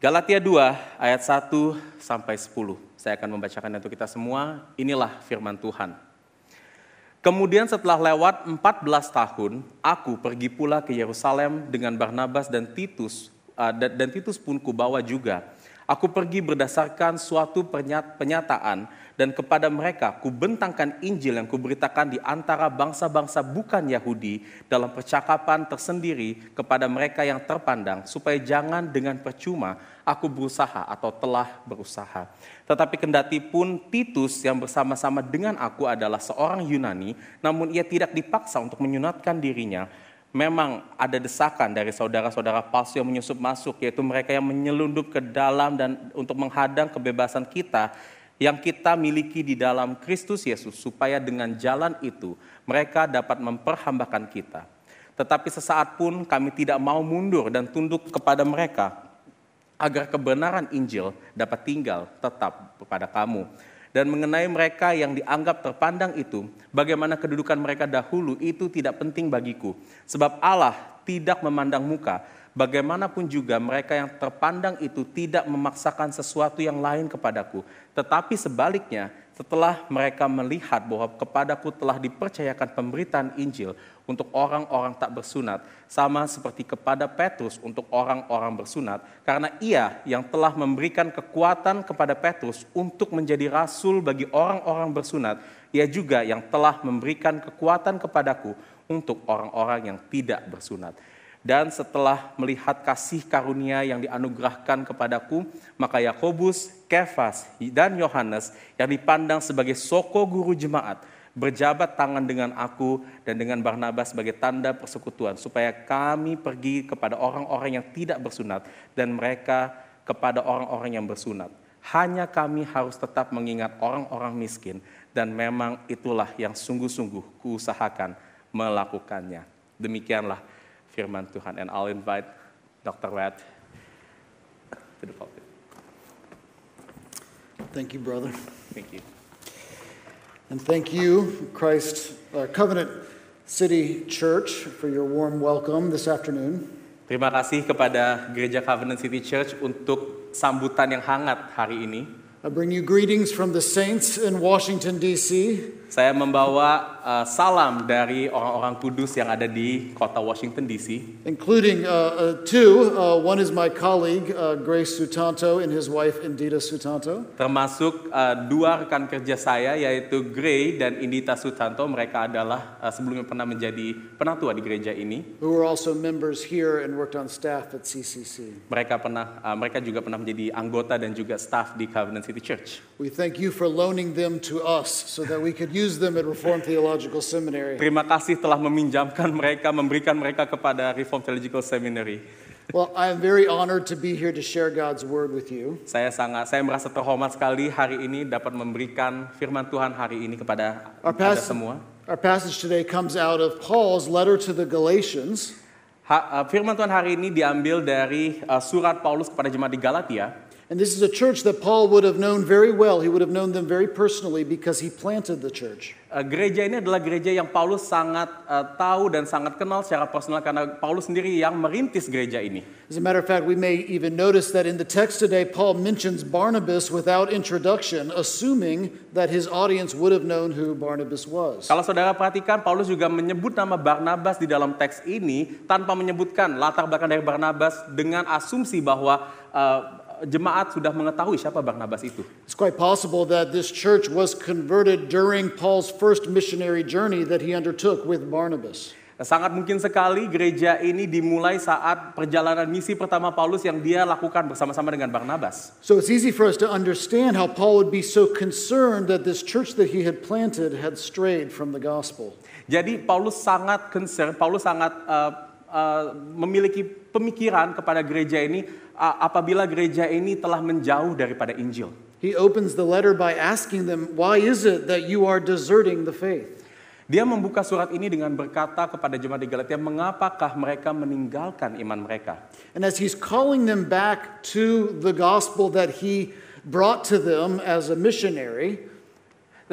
Galatia 2 ayat 1 sampai 10. Saya akan membacakan untuk kita semua. Inilah firman Tuhan. Kemudian setelah lewat 14 tahun, aku pergi pula ke Yerusalem dengan Barnabas dan Titus pun kubawa juga. Aku pergi berdasarkan suatu penyataan dan kepada mereka kubentangkan Injil yang kuberitakan di antara bangsa-bangsa bukan Yahudi dalam percakapan tersendiri kepada mereka yang terpandang, supaya jangan dengan percuma aku berusaha atau telah berusaha. Tetapi kendati pun Titus yang bersama-sama dengan aku adalah seorang Yunani, namun ia tidak dipaksa untuk menyunatkan dirinya. Memang ada desakan dari saudara-saudara palsu yang menyusup masuk, yaitu mereka yang menyelundup ke dalam dan untuk menghadang kebebasan kita yang kita miliki di dalam Kristus Yesus, supaya dengan jalan itu mereka dapat memperhambakan kita. Tetapi sesaat pun kami tidak mau mundur dan tunduk kepada mereka, agar kebenaran Injil dapat tinggal tetap kepada kamu. Dan mengenai mereka yang dianggap terpandang itu, bagaimana kedudukan mereka dahulu itu tidak penting bagiku. Sebab Allah tidak memandang muka. Bagaimanapun juga mereka yang terpandang itu tidak memaksakan sesuatu yang lain kepadaku. Tetapi sebaliknya, setelah mereka melihat bahwa kepadaku telah dipercayakan pemberitaan Injil untuk orang-orang tak bersunat, sama seperti kepada Petrus untuk orang-orang bersunat, karena ia yang telah memberikan kekuatan kepada Petrus untuk menjadi rasul bagi orang-orang bersunat, ia juga yang telah memberikan kekuatan kepadaku untuk orang-orang yang tidak bersunat. Dan setelah melihat kasih karunia yang dianugerahkan kepadaku, maka Yakobus, Kefas, dan Yohanes yang dipandang sebagai soko guru jemaat, berjabat tangan dengan aku dan dengan Barnabas sebagai tanda persekutuan, supaya kami pergi kepada orang-orang yang tidak bersunat dan mereka kepada orang-orang yang bersunat. Hanya kami harus tetap mengingat orang-orang miskin, dan memang itulah yang sungguh-sungguh kuusahakan melakukannya. Demikianlah firman Tuhan, and I'll invite Dr. Watt to the pulpit. Thank you, brother. Thank you. And thank you, Christ Covenant City Church, for your warm welcome this afternoon. Terima kasih kepada Gereja Covenant City Church untuk sambutan yang hangat hari ini. I bring you greetings from the saints in Washington, D.C. Saya membawa salam dari orang-orang kudus yang ada di kota Washington, D.C. Including two. One is my colleague, Grace Sutanto, and his wife, Indita Sutanto. Termasuk dua rekan kerja saya, yaitu Gray dan Indita Sutanto. Mereka adalah sebelumnya pernah menjadi penatua di gereja ini. Who were also members here and worked on staff at CCC. Mereka juga pernah menjadi anggota dan juga staff di Covenant City Church. We thank you for loaning them to us so that we could use them at Reformed Theological Seminary. Terima kasih telah meminjamkan mereka, memberikan mereka kepada Reformed Theological Seminary. Well, I am very honored to be here to share God's word with you. Saya merasa terhormat sekali hari ini dapat memberikan firman Tuhan hari ini kepada Anda semua. Our passage today comes out of Paul's letter to the Galatians. Firman Tuhan hari ini diambil dari surat Paulus kepada jemaat di Galatia. And this is a church that Paul would have known very well. He would have known them very personally because he planted the church. Gereja ini adalah gereja yang Paulus sangat tahu dan sangat kenal secara personal karena Paulus sendiri yang merintis gereja ini. As a matter of fact, we may even notice that in the text today, Paul mentions Barnabas without introduction, assuming that his audience would have known who Barnabas was. Kalau saudara perhatikan, Paulus juga menyebut nama Barnabas di dalam teks ini tanpa menyebutkan latar belakang dari Barnabas dengan asumsi bahwa jemaat sudah mengetahui siapa Barnabas itu. It's quite possible that this church was converted during Paul's first missionary journey that he undertook with Barnabas. Sangat mungkin sekali gereja ini dimulai saat perjalanan misi pertama Paulus yang dia lakukan bersama-sama dengan Barnabas. So it's easy for us to understand how Paul would be so concerned that this church that he had planted had strayed from the gospel. Jadi Paulus sangat concern, Paulus sangat memiliki pemikiran kepada gereja ini apabila gereja ini telah menjauh daripada Injil. He opens the letter by asking them, why is it that you are deserting the faith? Dia membuka surat ini dengan berkata kepada jemaat di Galatia, mengapakah mereka meninggalkan iman mereka? And as he's calling them back to the gospel that he brought to them as a missionary,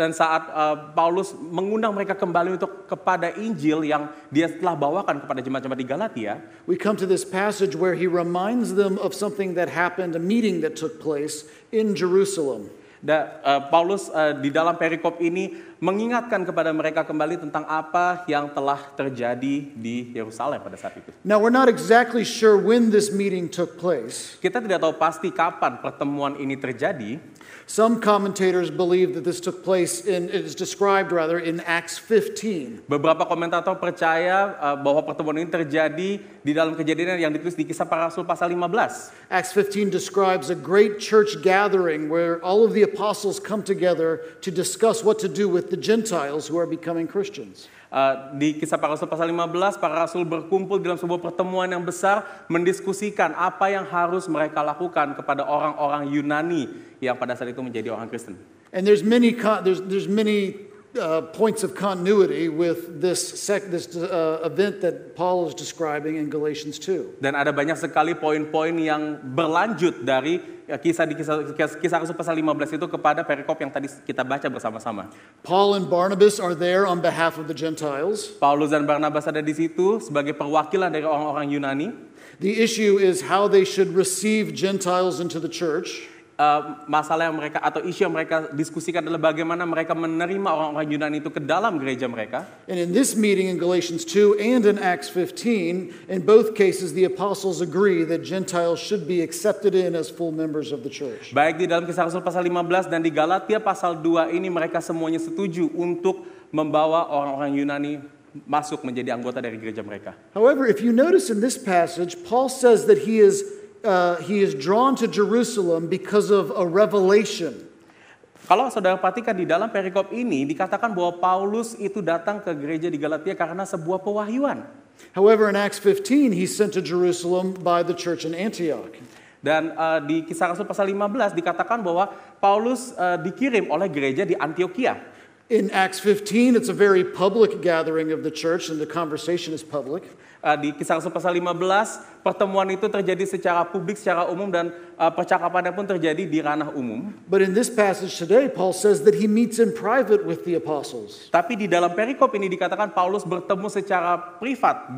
Dan saat Paulus mengundang mereka kembali untuk kepada Injil yang dia telah bawakan kepada jemaat-jemaat di Galatia, we come to this passage where he reminds them of something that happened, a meeting that took place in Jerusalem. Paulus di dalam perikop ini mengingatkan kepada mereka kembali tentang apa yang telah terjadi di Yerusalem pada saat itu. Now, we're not exactly sure when this meeting took place. Kita tidak tahu pasti kapan pertemuan ini terjadi. Some commentators believe that this took place it is described rather in Acts 15. Beberapa komentator percaya bahwa pertemuan ini terjadi di dalam kejadian yang ditulis di Kisah Para Rasul pasal 15. Acts 15 describes a great church gathering where all of the apostles come together to discuss what to do with the Gentiles who are becoming Christians. Di Kisah Para Rasul pasal 15, para rasul berkumpul dalam sebuah pertemuan yang besar mendiskusikan apa yang harus mereka lakukan kepada orang-orang Yunani yang pada saat itu menjadi orang Kristen. And there's many points of continuity with this event that Paul is describing in Galatians 2. Dan ada banyak sekali poin-poin yang berlanjut dari kisah Rasul pasal 15 itu kepada perikop yang tadi kita baca bersama-sama. Paul and Barnabas are there on behalf of the Gentiles. Paulus dan Barnabas ada di situ sebagai perwakilan dari orang-orang Yunani. The issue is how they should receive Gentiles into the church. Masalah yang mereka atau isu yang mereka diskusikan adalah bagaimana mereka menerima orang-orang Yunani itu ke dalam gereja mereka. And in this meeting in Galatians 2 and in Acts 15, in both cases the apostles agree that Gentiles should be accepted in as full members of the church. Baik di dalam Kisah Rasul pasal 15 dan di Galatia pasal 2 ini mereka semuanya setuju untuk membawa orang-orang Yunani masuk menjadi anggota dari gereja mereka. However, if you notice in this passage, Paul says that he is drawn to Jerusalem because of a revelation. Kalau saudara perhatikan di dalam perikop ini dikatakan bahwa Paulus itu datang ke gereja di Galatia karena sebuah pewahyuan. However, in Acts 15, he's sent to Jerusalem by the church in Antioch. Dan di Kisah Rasul pasal 15 dikatakan bahwa Paulus dikirim oleh gereja di Antioquia. In Acts 15, it's a very public gathering of the church and the conversation is public. Di Kisah Rasul pasal 15, pertemuan itu terjadi secara publik, secara umum dan percakapannya pun terjadi di ranah umum. But in this passage today, Paul says that he meets in private with the apostles. Tapi di dalam perikop ini dikatakan Paulus bertemu secara privat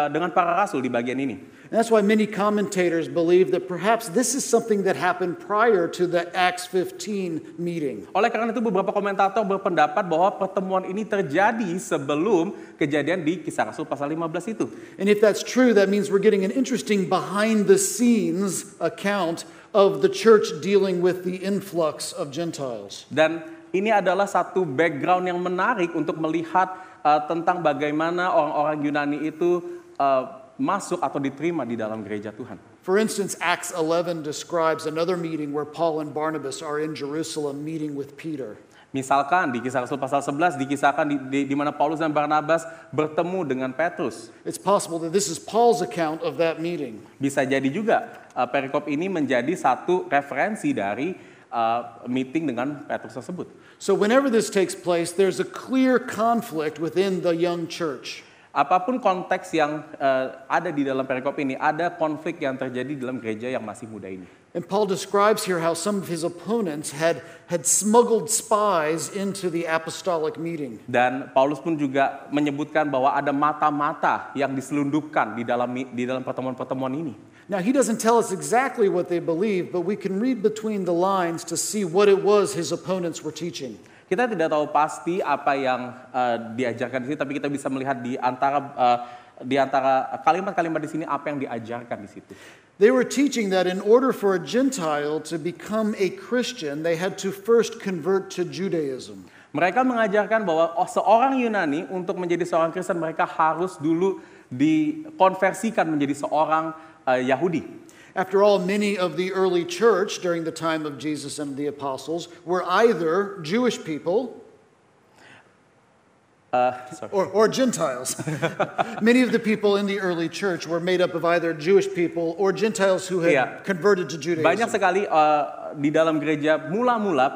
dengan para rasul di bagian ini. And that's why many commentators believe that perhaps this is something that happened prior to the Acts 15 meeting. Oleh karena itu beberapa komentator berpendapat bahwa pertemuan ini terjadi sebelum kejadian di Kisah Rasul pasal 15 itu. And if that's true, that means we're getting an interesting behind the scenes account of the church dealing with the influx of Gentiles. Dan ini adalah satu background yang menarik untuk melihat tentang bagaimana orang-orang Yunani itu masuk atau diterima di dalam gereja Tuhan. For instance, Acts 11 describes another meeting where Paul and Barnabas are in Jerusalem meeting with Peter. Misalkan di Kisah Rasul pasal 11 dikisahkan di mana Paulus dan Barnabas bertemu dengan Petrus. It's possible that this is Paul's account of that meeting. Bisa jadi juga perikop ini menjadi satu referensi dari meeting dengan Petrus tersebut. So whenever this takes place, there's a clear conflict within the young church. Apapun konteks yang ada di dalam perikop ini, ada konflik yang terjadi dalam gereja yang masih muda ini. And Paul describes here how some of his opponents had smuggled spies into the apostolic meeting. Dan Paulus pun juga menyebutkan bahwa ada mata-mata yang diselundupkan di dalam pertemuan-pertemuan ini. Now he doesn't tell us exactly what they believe, but we can read between the lines to see what it was his opponents were teaching. Kita tidak tahu pasti apa yang diajarkan di sini, tapi kita bisa melihat di antara kalimat-kalimat di sini apa yang diajarkan di situ. They were teaching that in order for a Gentile to become a Christian, they had to first convert to Judaism. Mereka mengajarkan bahwa seorang Yunani untuk menjadi seorang Kristen mereka harus dulu dikonversikan menjadi seorang Yahudi. After all, many of the early church during the time of Jesus and the apostles were either Jewish people or Gentiles. Many of the people in the early church were made up of either Jewish people or Gentiles who had converted to Judaism. Banyak sekali di dalam gereja mula-mula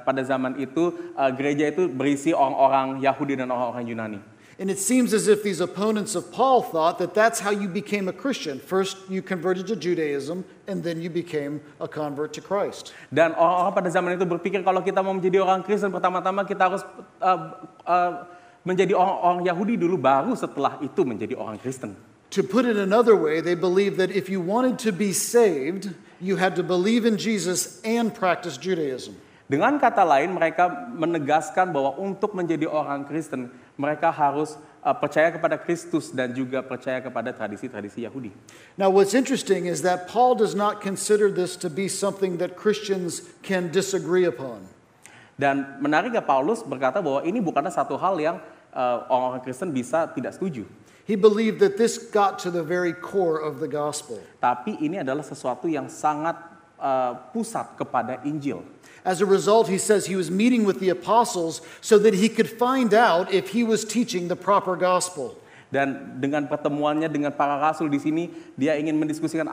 pada zaman itu gereja itu berisi orang-orang Yahudi dan orang-orang Yunani. And it seems as if these opponents of Paul thought that that's how you became a Christian. First, you converted to Judaism, and then you became a convert to Christ. Dan orang-orang pada zaman itu berpikir kalau kita mau menjadi orang Kristen, pertama-tama kita harus menjadi orang Yahudi dulu, baru setelah itu menjadi orang Kristen. To put it another way, they believed that if you wanted to be saved, you had to believe in Jesus and practice Judaism. Dengan kata lain, mereka menegaskan bahwa untuk menjadi orang Kristen, mereka harus percaya kepada Kristus dan juga percaya kepada tradisi-tradisi Yahudi. Now, what's interesting is that Paul does not consider this to be something that Christians can disagree upon. Dan menariknya Paulus berkata bahwa ini bukanlah satu hal yang orang-orang Kristen bisa tidak setuju. He believed that this got to the very core of the gospel. Tapi ini adalah sesuatu yang sangat pusat kepada Injil. As a result, he says he was meeting with the apostles so that he could find out if he was teaching the proper gospel. Dan dengan pertemuannya dengan para rasul di sini, dia ingin mendiskusikan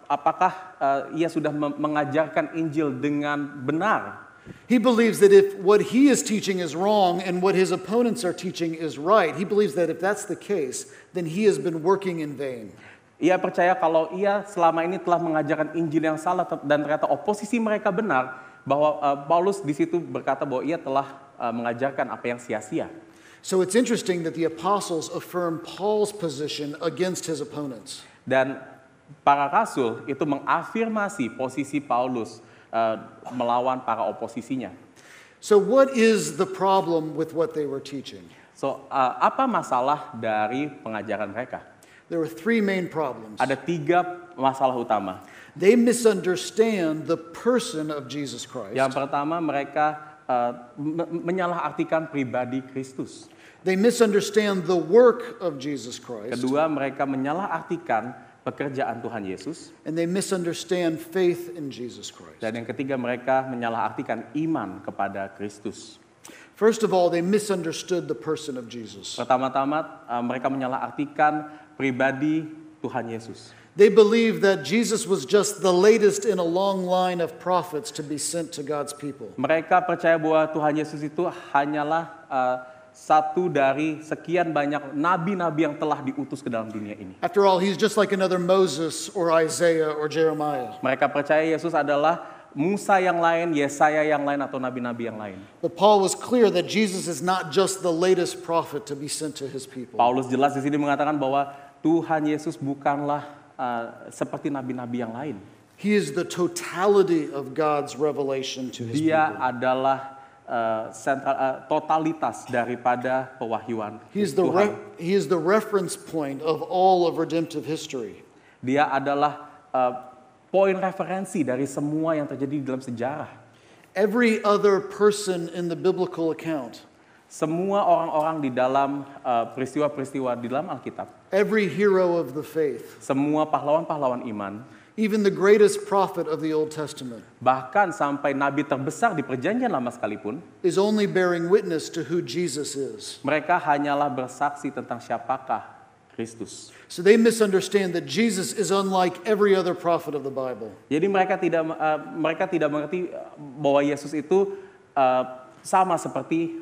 apakah ia sudah mengajarkan Injil dengan benar. He believes that if what he is teaching is wrong and what his opponents are teaching is right, he believes that if that's the case, then he has been working in vain. Ia percaya kalau ia selama ini telah mengajarkan Injil yang salah dan ternyata oposisi mereka benar, bahwa Paulus di situ berkata bahwa ia telah mengajarkan apa yang sia-sia. So it's interesting that the apostles affirm Paul's position against his opponents. Dan para rasul itu mengafirmasi posisi Paulus melawan para oposisinya. So what is the problem with what they were teaching? So apa masalah dari pengajaran mereka? There were three main problems. Ada 3 masalah utama. They misunderstand the person of Jesus Christ. Yang pertama, mereka menyalahartikan pribadi Kristus. They misunderstand the work of Jesus Christ. Kedua, mereka menyalahartikan pekerjaan Tuhan Yesus. And they misunderstand faith in Jesus Christ. Dan yang ketiga, mereka menyalahartikan iman kepada Kristus. First of all, they misunderstood the person of Jesus. Pertama-tama, mereka menyalahartikan pribadi Tuhan Yesus. They believed that Jesus was just the latest in a long line of prophets to be sent to God's people. Mereka percaya bahwa Tuhan Yesus itu hanyalah satu dari sekian banyak nabi-nabi yang telah diutus ke dalam dunia ini. After all, he's just like another Moses or Isaiah or Jeremiah. Mereka percaya Yesus adalah Musa yang lain, Yesaya yang lain, atau nabi-nabi yang lain. But Paul was clear that Jesus is not just the latest prophet to be sent to his people. Paulus jelas di sini mengatakan bahwa Tuhan Yesus bukanlah seperti nabi-nabi yang lain. He is the totality of God's revelation to his Dia people. adalah totalitas daripada pewahyuan He is Tuhan. the reference point of all of redemptive history. Dia adalah poin referensi dari semua yang terjadi di dalam sejarah. Every other person in the biblical account, Semua orang-orang di dalam peristiwa-peristiwa di dalam Alkitab, every hero of the faith, semua pahlawan-pahlawan iman, even the greatest prophet of the Old Testament, bahkan sampai nabi terbesar di Perjanjian Lama sekalipun, is only bearing witness to who Jesus is. mereka hanyalah bersaksi tentang siapakah Kristus. So they misunderstand that Jesus is unlike every other prophet of the Bible. Jadi mereka tidak mengerti bahwa Yesus itu sama seperti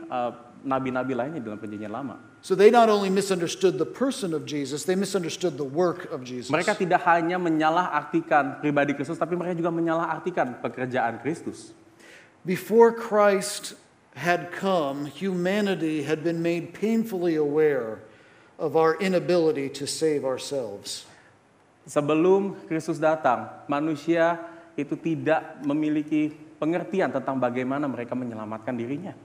nabi-nabi lainnya dalam Perjanjian Lama. So they not only misunderstood the person of Jesus, they misunderstood the work of Jesus. Mereka tidak hanya menyalahartikan pribadi Kristus, tapi mereka juga menyalahartikan pekerjaan Kristus. Before Christ had come, humanity had been made painfully aware of our inability to save ourselves. Sebelum Kristus datang, manusia itu tidak memiliki pengertian tentang bagaimana mereka menyelamatkan dirinya.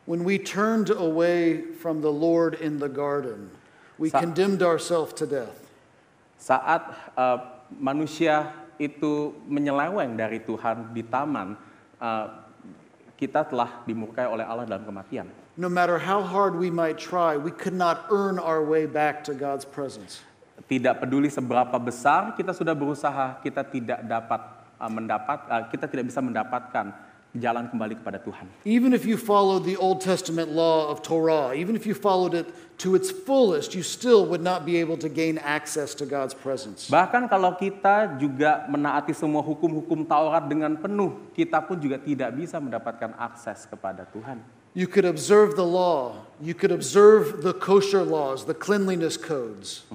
When we turned away from the Lord in the garden, we condemned ourselves to death. Saat manusia itu menyeleweng dari Tuhan di taman, kita telah dimurkai oleh Allah dalam kematian. No matter how hard we might try, we could not earn our way back to God's presence. Tidak peduli seberapa besar kita sudah berusaha, kita tidak bisa mendapatkan jalan kembali kepada Tuhan. Even if you followed the Old Testament law of Torah, even if you followed it to its fullest, you still would not be able to gain access to God's presence. Bahkan kalau kita juga menaati semua hukum-hukum Taurat dengan penuh, kita pun juga tidak bisa mendapatkan akses kepada Tuhan. You could observe the law. You could observe the kosher laws, the cleanliness codes.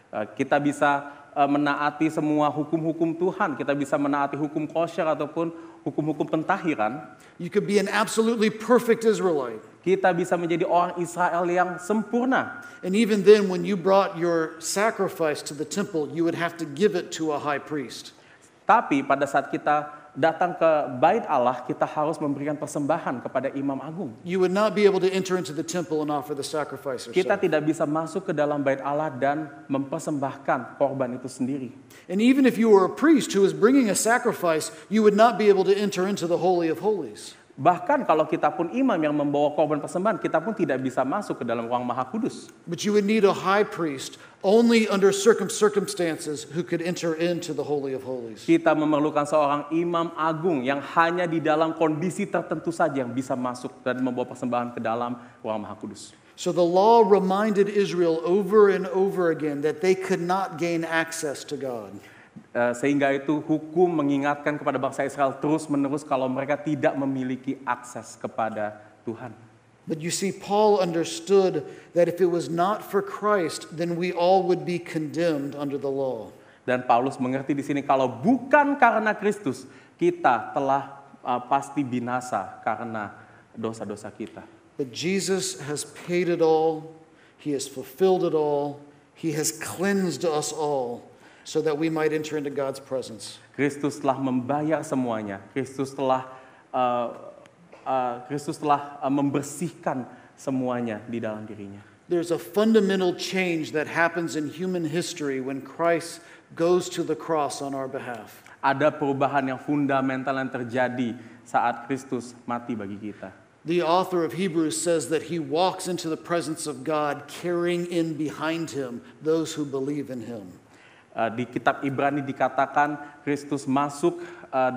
Kita bisa menaati semua hukum-hukum Tuhan. Kita bisa menaati hukum kosher ataupun hukum-hukum pentahiran. You could be an absolutely perfect Israelite. Kita bisa menjadi orang Israel yang sempurna. And even then, when you brought your sacrifice to the temple, you would have to give it to a high priest. Tapi pada saat kita datang ke bait Allah, kita harus memberikan persembahan kepada imam agung. You would not be able to enter into the temple and offer the sacrifice Kita yourself. tidak bisa masuk ke dalam bait Allah dan mempersembahkan korban itu sendiri. And even if you were a priest who was bringing a sacrifice, you would not be able to enter into the Holy of Holies. Bahkan kalau kita pun imam yang membawa korban persembahan, kita pun tidak bisa masuk ke dalam ruang maha kudus. But you would need a high priest only under circumstances who could enter into the Holy of Holies. Kita memerlukan seorang imam agung yang hanya di dalam kondisi tertentu saja yang bisa masuk dan membawa persembahan ke dalam ruang maha kudus. So the law reminded Israel over and over again that they could not gain access to God. Sehingga itu hukum mengingatkan kepada bangsa Israel terus-menerus kalau mereka tidak memiliki akses kepada Tuhan. But you see, Paul understood that if it was not for Christ, then we all would be condemned under the law. Dan Paulus mengerti di sini kalau bukan karena Kristus, kita telah pasti binasa karena dosa-dosa kita. But Jesus has paid it all. He has fulfilled it all. He has cleansed us all so that we might enter into God's presence. Kristus telah membayar semuanya. Kristus telah membersihkan semuanya di dalam dirinya. There's a fundamental change that happens in human history when Christ goes to the cross on our behalf. Ada perubahan yang fundamental yang terjadi saat Kristus mati bagi kita. The author of Hebrews says that he walks into the presence of God carrying in behind him those who believe in him. Di kitab Ibrani dikatakan Kristus masuk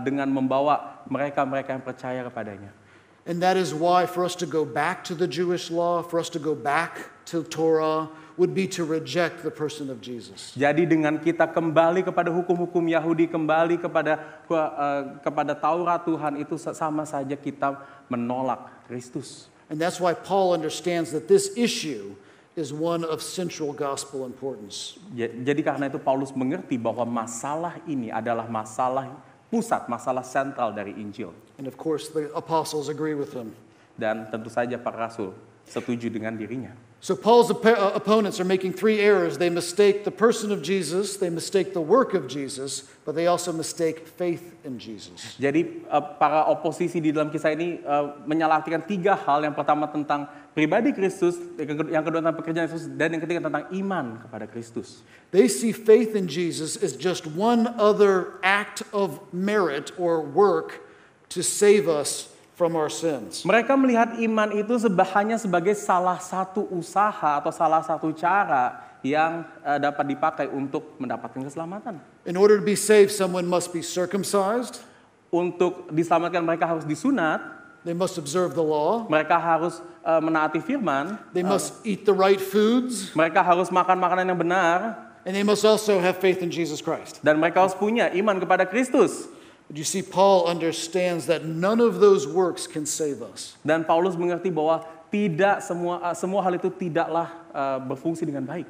dengan membawa mereka-mereka yang percaya kepadanya. And that is why for us to go back to the Jewish law, for us to go back to Torah, would be to reject the person of Jesus. Jadi dengan kita kembali kepada hukum-hukum Yahudi, kembali kepada Taurat Tuhan, itu sama saja kita menolak Kristus. And that's why Paul understands that this issue is one of central gospel importance. Jadi karena itu Paulus mengerti bahwa masalah ini adalah masalah pusat, masalah sentral dari Injil. And of course the apostles agree with him. Dan tentu saja para rasul setuju dengan dirinya. So Paul's opponents are making three errors. They mistake the person of Jesus, they mistake the work of Jesus, but they also mistake faith in Jesus. Jadi para oposisi di dalam kisah ini menyalahartikan tiga hal. Yang pertama tentang pribadi Kristus, yang kedua tentang pekerjaan Kristus, dan yang ketiga tentang iman kepada Kristus. They see faith in Jesus as just one other act of merit or work to save us from our sins. Mereka melihat iman itu hanya sebagai salah satu usaha atau salah satu cara yang dapat dipakai untuk mendapatkan keselamatan. In order to be saved, someone must be circumcised. Untuk diselamatkan mereka harus disunat. They must observe the law. Mereka harus menaati firman. They must eat the right foods. Mereka harus makan makanan yang benar. And they must also have faith in Jesus Christ. Dan mereka harus punya iman kepada Kristus. But you see, Paul understands that none of those works can save us. Dan Paulus mengerti bahwa tidak semua hal itu tidaklah berfungsi dengan baik.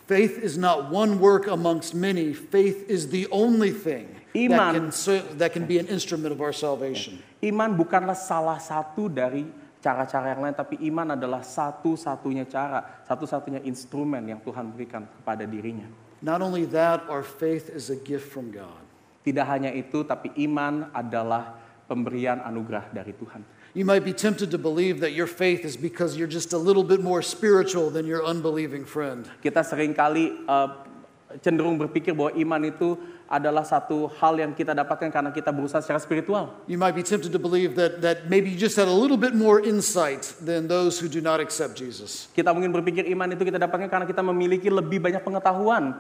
Faith is not one work amongst many. Faith is the only thing that can be an instrument of our salvation. Iman bukanlah salah satu dari cara-cara yang lain, tapi iman adalah satu-satunya cara, satu-satunya instrumen yang Tuhan berikan kepada dirinya. Not only that, our faith is a gift from God. Tidak hanya itu, tapi iman adalah pemberian anugerah dari Tuhan. You might be tempted to believe that your faith is because you're just a little bit more spiritual than your unbelieving friend. Kita seringkali cenderung berpikir bahwa iman itu adalah satu hal yang kita dapatkan karena kita berusaha secara spiritual. You might be tempted to believe that maybe you just had a little bit more insight than those who do not accept Jesus. Kita mungkin berpikir iman itu kita dapatkan karena kita memiliki lebih banyak pengetahuan.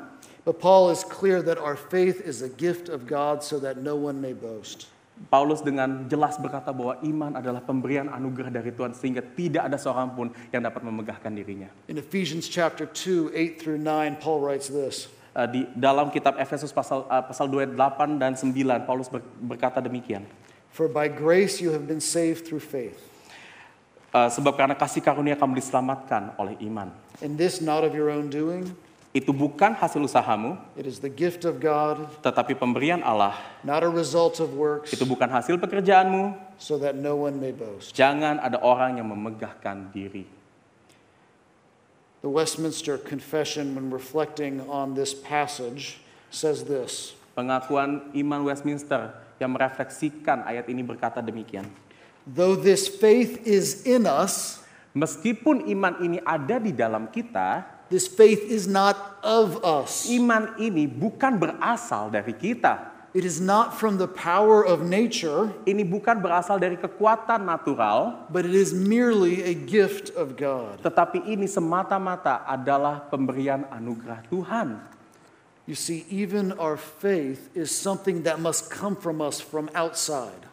But Paul is clear that our faith is a gift of God so that no one may boast. Paulus dengan jelas berkata bahwa iman adalah pemberian anugerah dari Tuhan sehingga tidak ada seorang pun yang dapat memegahkan dirinya. In Ephesians chapter 2, 8 through 9, Paul writes this. Di dalam kitab Efesus pasal 2 ayat 8 dan 9 Paulus berkata demikian. For by grace you have been saved through faith. Sebab karena kasih karunia kamu diselamatkan oleh iman. And this not of your own doing, Itu bukan hasil usahamu, it is the gift of God, tetapi pemberian Allah. not a result of works, Itu bukan hasil pekerjaanmu. so that no one may boast. Jangan ada orang yang memegahkan diri. The Westminster Confession, when reflecting on this passage, says this: Pengakuan iman Westminster yang merefleksikan ayat ini berkata demikian. though this faith is in us, Meskipun iman ini ada di dalam kita, this faith is not of us. iman ini bukan berasal dari kita. It is not from the power of nature, Ini bukan berasal dari kekuatan natural, but it is merely a gift of God. tetapi ini semata-mata adalah pemberian anugerah Tuhan. You see, even our faith is something that must come from us from outside.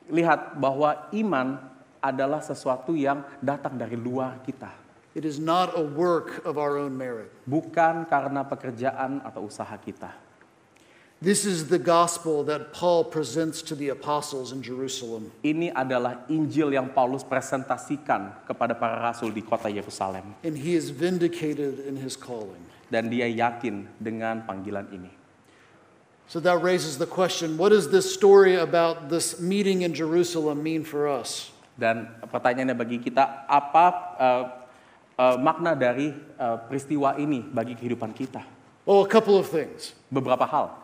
Lihat bahwa iman adalah sesuatu yang datang dari luar kita. It is not a work of our own merit. Bukan karena pekerjaan atau usaha kita. This is the gospel that Paul presents to the apostles in Jerusalem. Ini adalah Injil yang Paulus presentasikan kepada para rasul di kota Yerusalem. And he is vindicated in his calling. Dan dia yakin dengan panggilan ini. So that raises the question, what does this story about this meeting in Jerusalem mean for us? Dan pertanyaannya bagi kita, apa makna dari peristiwa ini bagi kehidupan kita? Well, a couple of things. Beberapa hal.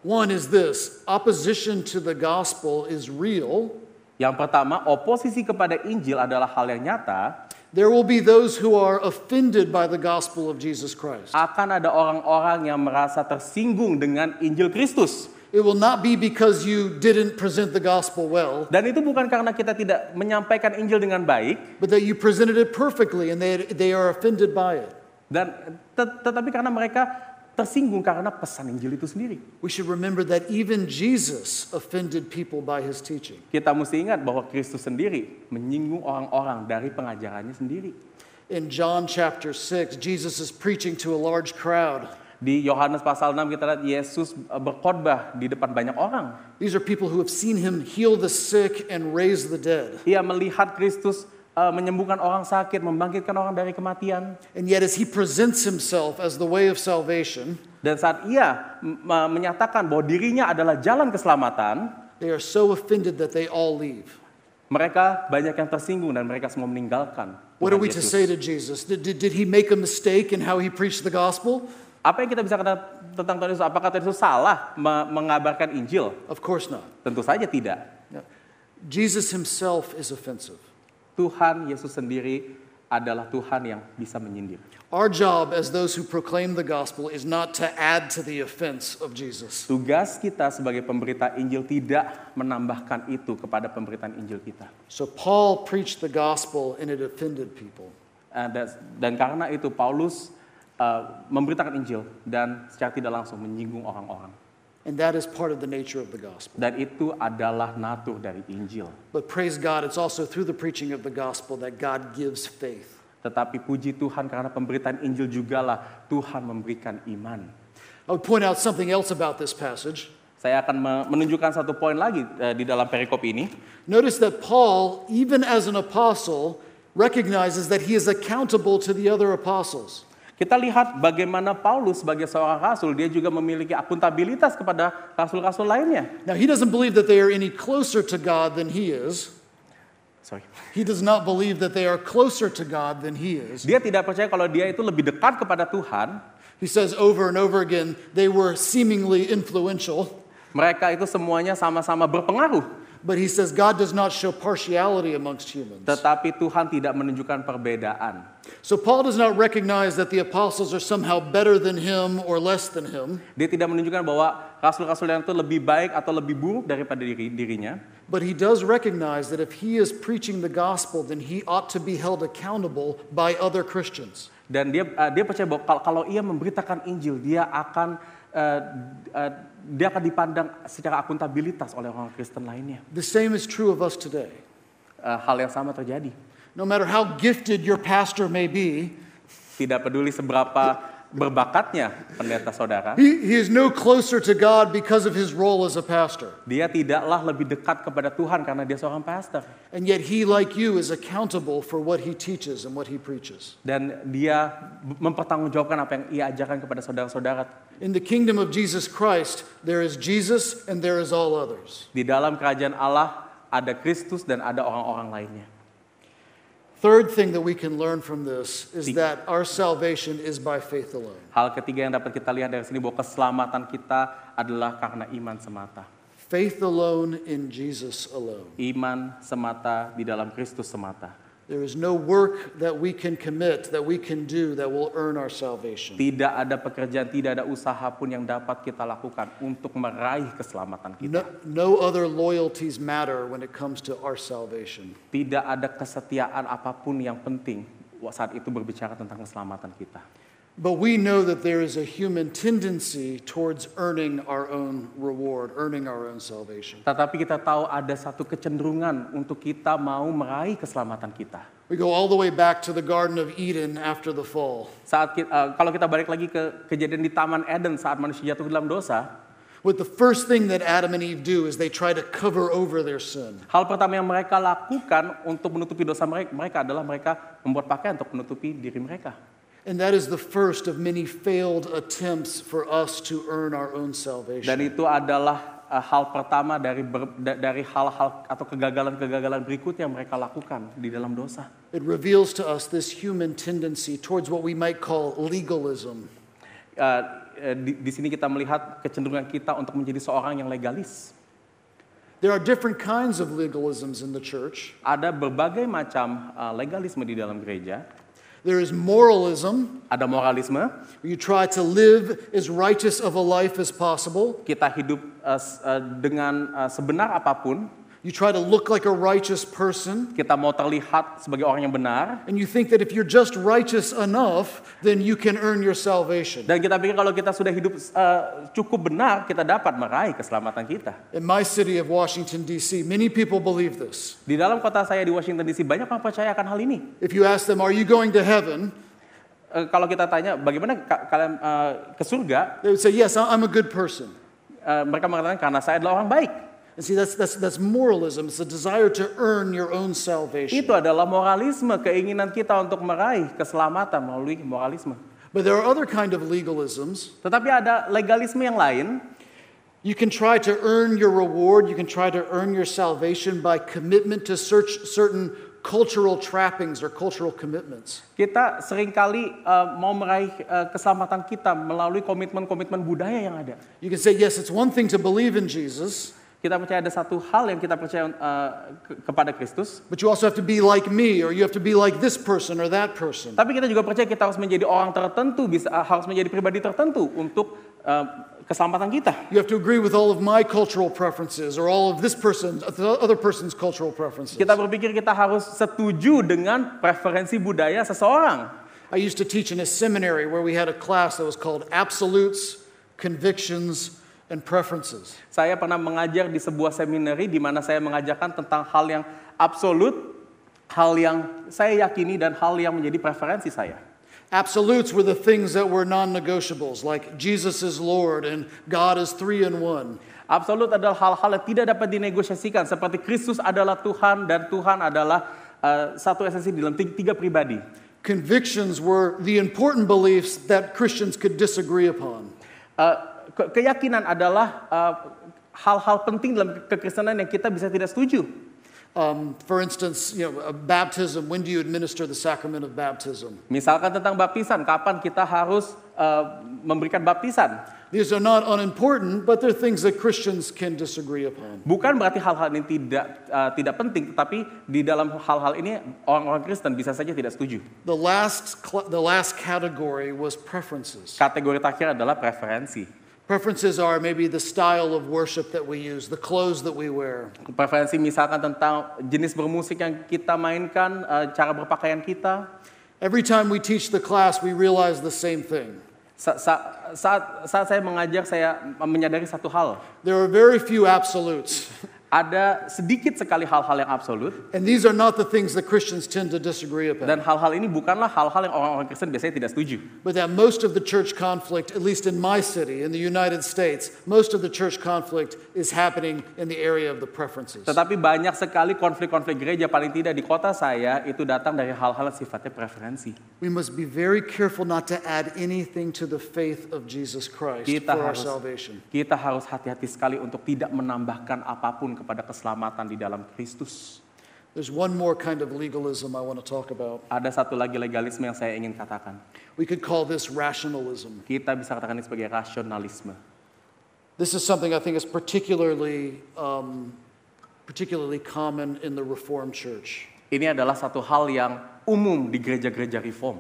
One is this: opposition to the gospel is real. Yang pertama, oposisi kepada Injil adalah hal yang nyata. There will be those who are offended by the gospel of Jesus Christ. Akan ada orang-orang yang merasa tersinggung dengan Injil Kristus. It will not be because you didn't present the gospel well, Dan itu bukan karena kita tidak menyampaikan Injil dengan baik, but that you presented it perfectly and they are offended by it. dan tetapi karena mereka tersinggung karena pesan Injil itu sendiri. We should remember that even Jesus offended people by his teaching. Kita mesti ingat bahwa Kristus sendiri menyinggung orang-orang dari pengajarannya sendiri. In John chapter 6, Jesus is preaching to a large crowd. Di Yohanes pasal 6 kita lihat Yesus berkhotbah di depan banyak orang. These are people who have seen him heal the sick and raise the dead. Ia melihat Kristus menyembuhkan orang sakit, membangkitkan orang dari kematian. And yet as he presents himself as the way of salvation, Dan saat ia menyatakan bahwa dirinya adalah jalan keselamatan, they are so offended that they all leave. mereka banyak yang tersinggung dan mereka semua meninggalkan What Tuhan are we to Yesus. say to Jesus? Did he make a mistake in how he preached the gospel? Apa yang kita bisa kata tentang Tuhan Yesus? Apakah Tuhan Yesus salah mengabarkan Injil? Of course not. Tentu saja tidak. No. Jesus himself is offensive. Tuhan Yesus sendiri adalah Tuhan yang bisa menyindir. Our job as those who proclaim the gospel is not to add to the offense of Jesus. Tugas kita sebagai pemberita Injil tidak menambahkan itu kepada pemberitaan Injil kita. So Paul preached the gospel and it offended people. Dan karena itu Paulus memberitakan Injil dan secara tidak langsung menyinggung orang-orang. And that is part of the nature of the gospel. Dan itu adalah natur dari Injil. But praise God, it's also through the preaching of the gospel that God gives faith. Tetapi puji Tuhan karena pemberitaan Injil jugalah Tuhan memberikan iman. I would point out something else about this passage. Saya akan menunjukkan satu poin lagi di dalam perikop ini. Notice that Paul, even as an apostle, recognizes that he is accountable to the other apostles. Kita lihat bagaimana Paulus sebagai seorang rasul, dia juga memiliki akuntabilitas kepada rasul-rasul lainnya. Now, he doesn't believe that they are any closer to God than he is. He does not believe that they are closer to God than he is. Dia tidak percaya kalau dia itu lebih dekat kepada Tuhan. He says over and over again, they were seemingly influential. Mereka itu semuanya sama-sama berpengaruh. But he says God does not show partiality amongst humans. Tetapi Tuhan tidak menunjukkan perbedaan. So Paul does not recognize that the apostles are somehow better than him or less than him. Dia tidak menunjukkan bahwa rasul-rasul yang itu lebih baik atau lebih buruk daripada dirinya. But he does recognize that if he is preaching the gospel, then he ought to be held accountable by other Christians. Dan dia percaya bahwa kalau ia memberitakan Injil, dia akan dipandang secara akuntabilitas oleh orang Kristen lainnya. The same is true of us today. Hal yang sama terjadi. No matter how gifted your pastor may be, Tidak peduli seberapa berbakatnya pendeta saudara, He is no closer to God because of his role as a pastor. dia tidaklah lebih dekat kepada Tuhan karena dia seorang pastor. And yet he, like you, is accountable for what he teaches and what he preaches. Dan dia mempertanggungjawabkan apa yang ia ajarkan kepada saudara-saudara. In the kingdom of Jesus Christ, there is Jesus and there is all others. Di dalam kerajaan Allah ada Kristus dan ada orang-orang lainnya. Third thing that we can learn from this is that our salvation is by faith alone. Hal ketiga yang dapat kita lihat dari sini bahwa keselamatan kita adalah karena iman semata. Faith alone in Jesus alone. Iman semata di dalam Kristus semata. There is no work that we can commit, that we can do, that will earn our salvation. Tidak ada pekerjaan, tidak ada usaha pun yang dapat kita lakukan untuk meraih keselamatan kita. No other loyalties matter when it comes to our salvation. Tidak ada kesetiaan apapun yang penting saat itu berbicara tentang keselamatan kita. But we know that there is a human tendency towards earning our own reward, earning our own salvation. Tetapi kita tahu ada satu kecenderungan untuk kita mau meraih keselamatan kita. We go all the way back to the Garden of Eden after the fall. Kalau kita balik lagi ke kejadian di Taman Eden saat manusia jatuh dalam dosa, What the first thing that Adam and Eve do is they try to cover over their sin. hal pertama yang mereka lakukan untuk menutupi dosa mereka adalah mereka membuat pakaian untuk menutupi diri mereka. And that is the first of many failed attempts for us to earn our own salvation. Dan itu adalah hal pertama dari hal-hal atau kegagalan-kegagalan berikutnya yang mereka lakukan di dalam dosa. It reveals to us this human tendency towards what we might call legalism. Di sini kita melihat kecenderungan kita untuk menjadi seorang yang legalis. There are different kinds of legalisms in the church. Ada berbagai macam legalisme di dalam gereja. There is moralism. Ada moralisme. You try to live as righteous of a life as possible. Kita hidup dengan sebenar apapun. You try to look like a righteous person. Kita mau terlihat sebagai orang yang benar. And you think that if you're just righteous enough, then you can earn your salvation. Dan kita pikir kalau kita sudah hidup cukup benar, kita dapat meraih keselamatan kita. In my city of Washington, D.C., many people believe this. Di dalam kota saya di Washington DC, banyak orang percaya akan hal ini. If you ask them, are you going to heaven? Kalau kita tanya, bagaimana kalian ke surga? They would say, yes, I'm a good person. Mereka mengatakan, karena saya adalah orang baik. And see, that's moralism. It's a desire to earn your own salvation. Itu adalah moralisme, keinginan kita untuk meraih keselamatan melalui moralisme. But there are other kind of legalisms. Tetapi ada legalisme yang lain. You can try to earn your reward. You can try to earn your salvation by commitment to certain cultural trappings or cultural commitments. Kita seringkali mau meraih keselamatan kita melalui komitmen-komitmen budaya yang ada. You can say, yes, it's one thing to believe in Jesus. Kita percaya ada satu hal yang kita percaya kepada Kristus. But you also have to be like me, or you have to be like this person or that person. Tapi kita juga percaya kita harus menjadi orang tertentu, harus menjadi pribadi tertentu untuk keselamatan kita. You have to agree with all of my cultural preferences or all of this person's, the other person's cultural preferences. Kita berpikir kita harus setuju dengan preferensi budaya seseorang. I used to teach in a seminary where we had a class that was called Absolutes, Convictions, and Preferences. Saya pernah mengajar di sebuah seminari di mana saya mengajarkan tentang hal yang absolut, hal yang saya yakini dan hal yang menjadi preferensi saya. Absolutes were the things that were non-negotiables, like Jesus is Lord and God is 3 in 1. Absolut adalah hal-hal yang tidak dapat dinegosiasikan, seperti Kristus adalah Tuhan dan Tuhan adalah satu esensi dalam tiga pribadi. Convictions were the important beliefs that Christians could disagree upon. Keyakinan adalah hal-hal penting dalam kekristenan yang kita bisa tidak setuju. For instance, baptism, when do you administer the sacrament of baptism? Misalkan tentang baptisan, kapan kita harus memberikan baptisan? These are not unimportant, but they're things that Christians can disagree upon. Bukan berarti hal-hal ini tidak penting, tetapi di dalam hal-hal ini orang-orang Kristen bisa saja tidak setuju. The last category was preferences. Kategori terakhir adalah preferensi. Preferences are maybe the style of worship that we use, the clothes that we wear. Preferensi misalkan tentang jenis bermusik yang kita mainkan, cara berpakaian kita. Every time we teach the class, we realize the same thing. Saat saya mengajar, saya menyadari satu hal. There are very few absolutes. Ada sedikit sekali hal-hal yang absolut, And these are not the things that Christians tend to disagree about. dan hal-hal ini bukanlah hal-hal yang orang-orang Kristen biasanya tidak setuju. But that most of the church conflict, at least in my city, in the United States, most of the church conflict is happening in the area of the preferences. Tetapi banyak sekali konflik-konflik gereja, paling tidak di kota saya, itu datang dari hal-hal yang sifatnya preferensi. We must be very careful not to add anything to the faith of Jesus Christ for our salvation. Kita harus hati-hati sekali untuk tidak menambahkan apapun kepada keselamatan di dalam Kristus. There's one more kind of legalism I want to talk about. Ada satu lagi legalisme yang saya ingin katakan. We could call this rationalism. Kita bisa katakan ini sebagai rasionalisme. This is something I think is particularly common in the Reformed Church. Ini adalah satu hal yang umum di gereja-gereja reform.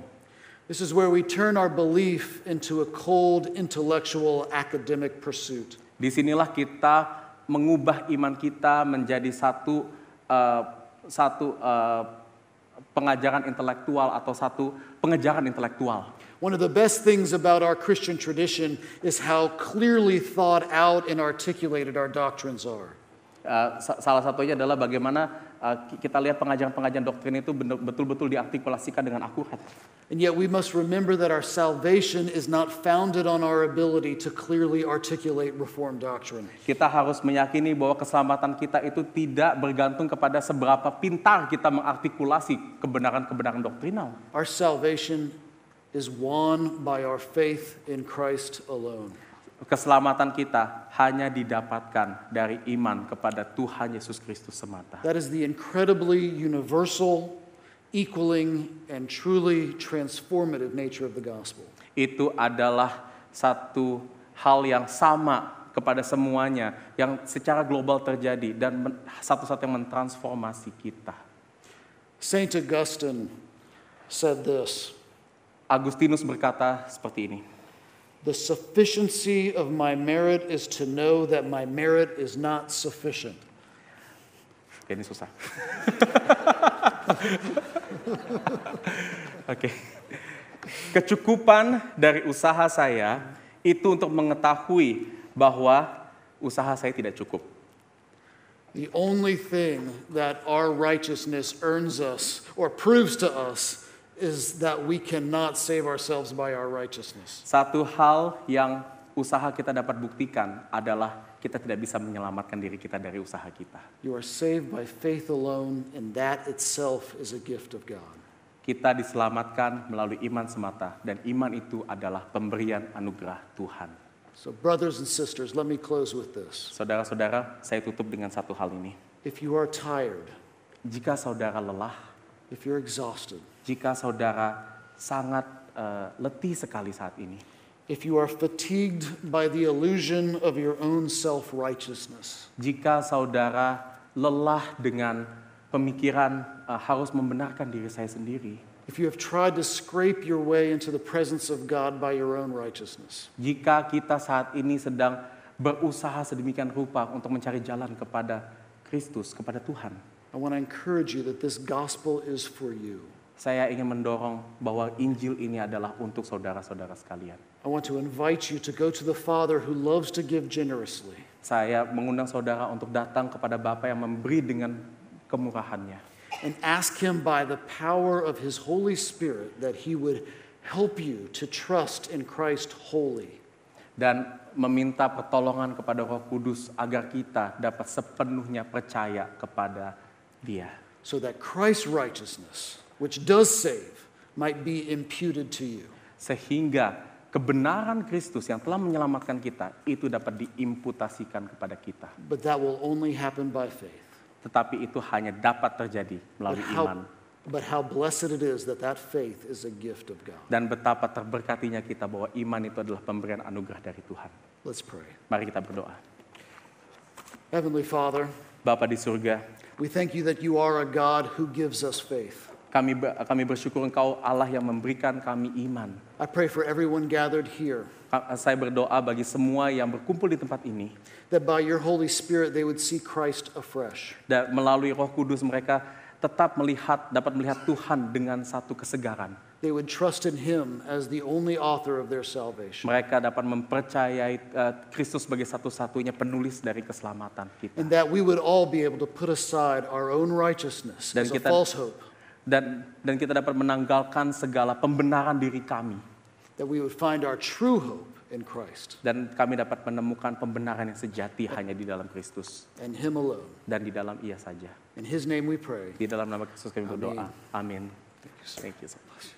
This is where we turn our belief into a cold, intellectual, academic pursuit. Disinilah kita mengubah iman kita menjadi satu pengajaran intelektual atau satu pengejaran intelektual. One of the best things about our Christian tradition is how clearly thought out and articulated our doctrines are. Salah satunya adalah bagaimana kita lihat pengajaran-pengajaran doktrin itu betul-betul diartikulasikan dengan akurat. And yet we must remember that our salvation is not founded on our ability to clearly articulate Reformed doctrine. Kita harus meyakini bahwa keselamatan kita itu tidak bergantung kepada seberapa pintar kita mengartikulasi kebenaran-kebenaran doktrinal. Our salvation is won by our faith in Christ alone. Keselamatan kita hanya didapatkan dari iman kepada Tuhan Yesus Kristus semata. That is the incredibly universal, equaling, and truly transformative nature of the gospel. Itu adalah satu hal yang sama kepada semuanya, yang secara global terjadi dan satu-satu yang mentransformasi kita. Saint Augustine said this. Agustinus berkata seperti ini. The sufficiency of my merit is to know that my merit is not sufficient. Ini susah. Oke. Kecukupan dari usaha saya itu untuk mengetahui bahwa usaha saya tidak cukup. The only thing that our righteousness earns us or proves to us is that we cannot save ourselves by our righteousness. Satu hal yang usaha kita dapat buktikan adalah kita tidak bisa menyelamatkan diri kita dari usaha kita. You are saved by faith alone, and that itself is a gift of God. Kita diselamatkan melalui iman semata, dan iman itu adalah pemberian anugerah Tuhan. So brothers and sisters, let me close with this. Saudara-saudara, saya tutup dengan satu hal ini. If you are tired, Jika saudara lelah, if you're exhausted, jika saudara sangat letih sekali saat ini, if you are fatigued by the illusion of your own self-righteousness, jika saudara lelah dengan pemikiran harus membenarkan diri saya sendiri, if you have tried to scrape your way into the presence of God by your own righteousness, jika kita saat ini sedang berusaha sedemikian rupa untuk mencari jalan kepada Kristus, kepada Tuhan, I want to encourage you that this gospel is for you. saya ingin mendorong bahwa Injil ini adalah untuk saudara-saudara sekalian. I want to invite you to go to the Father who loves to give generously. Saya mengundang saudara untuk datang kepada Bapa yang memberi dengan kemurahannya. And ask Him by the power of His Holy Spirit that He would help you to trust in Christ wholly. Dan meminta pertolongan kepada Roh Kudus agar kita dapat sepenuhnya percaya kepada Dia. So that Christ's righteousness, which does save, might be imputed to you. Sehingga kebenaran Kristus yang telah menyelamatkan kita itu dapat diimputasikan kepada kita. But that will only happen by faith. Tetapi itu hanya dapat terjadi melalui iman. But how blessed it is that that faith is a gift of God. Dan betapa terberkatinya kita bahwa iman itu adalah pemberian anugerah dari Tuhan. Let's pray. Mari kita berdoa. Heavenly Father, Bapa di surga, we thank you that you are a God who gives us faith. kami bersyukur Engkau Allah yang memberikan kami iman. I pray for everyone gathered here, Saya berdoa bagi semua yang berkumpul di tempat ini, that by your Holy Spirit they would see Christ afresh. dan melalui Roh Kudus mereka tetap dapat melihat Tuhan dengan satu kesegaran. They would trust in Him as the only author of their salvation. Mereka dapat mempercayai Kristus sebagai satu-satunya penulis dari keselamatan kita. And that we would all be able to put aside our own righteousness Dan as a kita- false hope. Dan kita dapat menanggalkan segala pembenaran diri kami. That we would find our true hope in Christ Dan kami dapat menemukan pembenaran yang sejati hanya di dalam Kristus. and Him alone. Dan di dalam Ia saja. In His name we pray. Di dalam nama Kristus kami berdoa. Amin. Thank you so much.